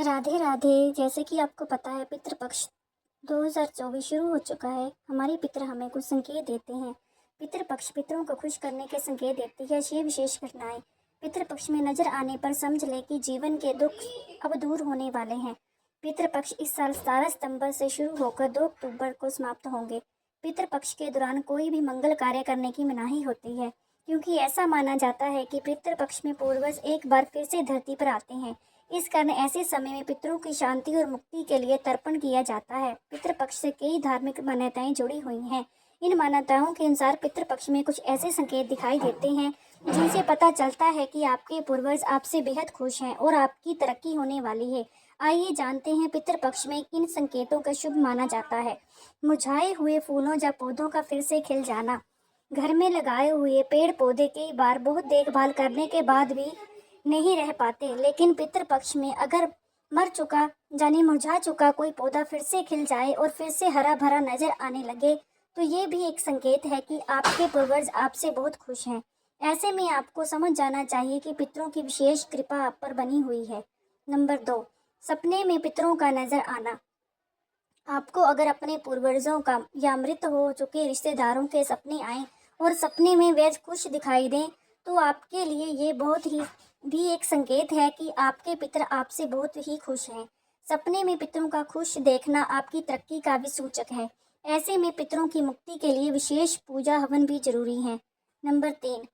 राधे राधे। जैसे कि आपको पता है पितृपक्ष 2024 शुरू हो चुका है। हमारे पितर हमें कुछ संकेत देते हैं। पितृपक्ष पितरों को खुश करने के संकेत देती है। ये विशेष घटनाएं पितृपक्ष में नजर आने पर समझ ले कि जीवन के दुख अब दूर होने वाले हैं। पितृपक्ष इस साल 17 सितंबर से शुरू होकर 2 अक्टूबर को समाप्त होंगे। पितृपक्ष के दौरान कोई भी मंगल कार्य करने की मनाही होती है, क्योंकि ऐसा माना जाता है कि पितृपक्ष में पूर्वज एक बार फिर से धरती पर आते हैं। इस कारण ऐसे समय में पितरों की शांति और मुक्ति के लिए तर्पण किया जाता है। पितृपक्ष से कई धार्मिक मान्यताएं जुड़ी हुई हैं। इन मान्यताओं के अनुसार पितृपक्ष में कुछ ऐसे संकेत दिखाई देते हैं जिनसे पता चलता है कि आपके पूर्वज आपसे बेहद खुश हैं और आपकी तरक्की होने वाली है। आइए जानते हैं पितृपक्ष में किन संकेतों का शुभ माना जाता है। मुरझाए हुए फूलों या पौधों का फिर से खिल जाना। घर में लगाए हुए पेड़ पौधे कई बार बहुत देखभाल करने के बाद भी नहीं रह पाते, लेकिन पितृपक्ष में अगर मर चुका यानी मुरझा चुका कोई पौधा फिर से खिल जाए और फिर से हरा भरा नजर आने लगे, तो ये भी एक संकेत है कि आपके पूर्वज आपसे बहुत खुश हैं। ऐसे में आपको समझ जाना चाहिए कि पितरों की विशेष कृपा आप पर बनी हुई है। नंबर 2, सपने में पितरों का नजर आना। आपको अगर अपने पूर्वजों का या मृत हो चुके रिश्तेदारों के सपने आए और सपने में वे खुश दिखाई दें, तो आपके लिए ये बहुत ही भी एक संकेत है कि आपके पितर आपसे बहुत ही खुश हैं। सपने में पितरों का खुश देखना आपकी तरक्की का भी सूचक है। ऐसे में पितरों की मुक्ति के लिए विशेष पूजा हवन भी जरूरी है। नंबर 3,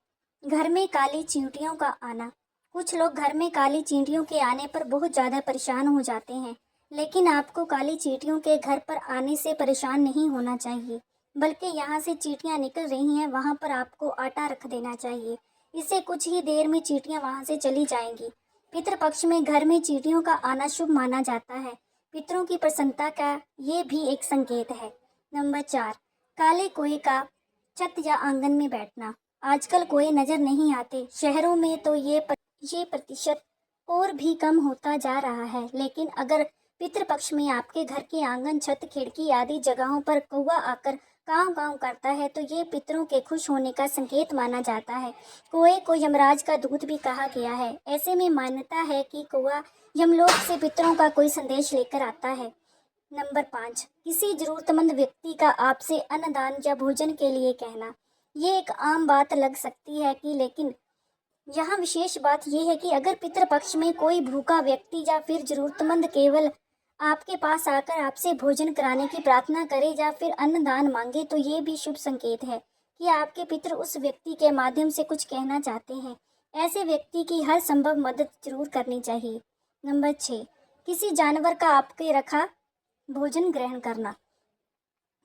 घर में काली चींटियों का आना। कुछ लोग घर में काली चींटियों के आने पर बहुत ज़्यादा परेशान हो जाते हैं, लेकिन आपको काली चींटियों के घर पर आने से परेशान नहीं होना चाहिए, बल्कि यहाँ से चींटियाँ निकल रही हैं वहाँ पर आपको आटा रख देना चाहिए। इससे कुछ ही देर में चींटियाँ वहाँ से चली जाएंगी। पितृपक्ष में घर में चींटियों का आना शुभ माना जाता है। पितरों की प्रसन्नता का ये भी एक संकेत है। नंबर 4, काले कोए का छत या आंगन में बैठना। आजकल कोए नजर नहीं आते। शहरों में तो ये प्रतिशत और भी कम होता जा रहा है, लेकिन अगर पितृपक्ष में आपके घर के आंगन, छत, खिड़की आदि जगहों पर कौवा आकर काव काव करता है, तो ये पितरों के खुश होने का संकेत माना जाता है। कौए को यमराज का दूत भी कहा गया है। ऐसे में मान्यता है कि कौवा यमलोक से पितरों का कोई संदेश लेकर आता है। नंबर 5, किसी जरूरतमंद व्यक्ति का आपसे अन्नदान या भोजन के लिए कहना। ये एक आम बात लग सकती है कि, लेकिन यहाँ विशेष बात यह है कि अगर पितृपक्ष में कोई भूखा व्यक्ति या फिर जरूरतमंद केवल आपके पास आकर आपसे भोजन कराने की प्रार्थना करे या फिर अन्नदान मांगे, तो ये भी शुभ संकेत है कि आपके पितृ उस व्यक्ति के माध्यम से कुछ कहना चाहते हैं। ऐसे व्यक्ति की हर संभव मदद जरूर करनी चाहिए। नंबर 6, किसी जानवर का आपके रखा भोजन ग्रहण करना।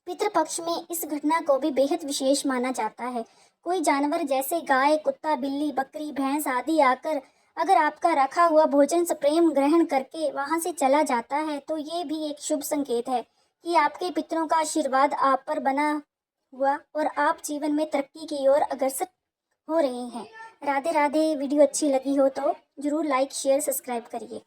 पितृपक्ष में इस घटना को भी बेहद विशेष माना जाता है। कोई जानवर जैसे गाय, कुत्ता, बिल्ली, बकरी, भैंस आदि आकर अगर आपका रखा हुआ भोजन प्रेम ग्रहण करके वहां से चला जाता है, तो ये भी एक शुभ संकेत है कि आपके पितरों का आशीर्वाद आप पर बना हुआ और आप जीवन में तरक्की की ओर अग्रसर हो रहे हैं। राधे राधे। वीडियो अच्छी लगी हो तो जरूर लाइक, शेयर, सब्सक्राइब करिए।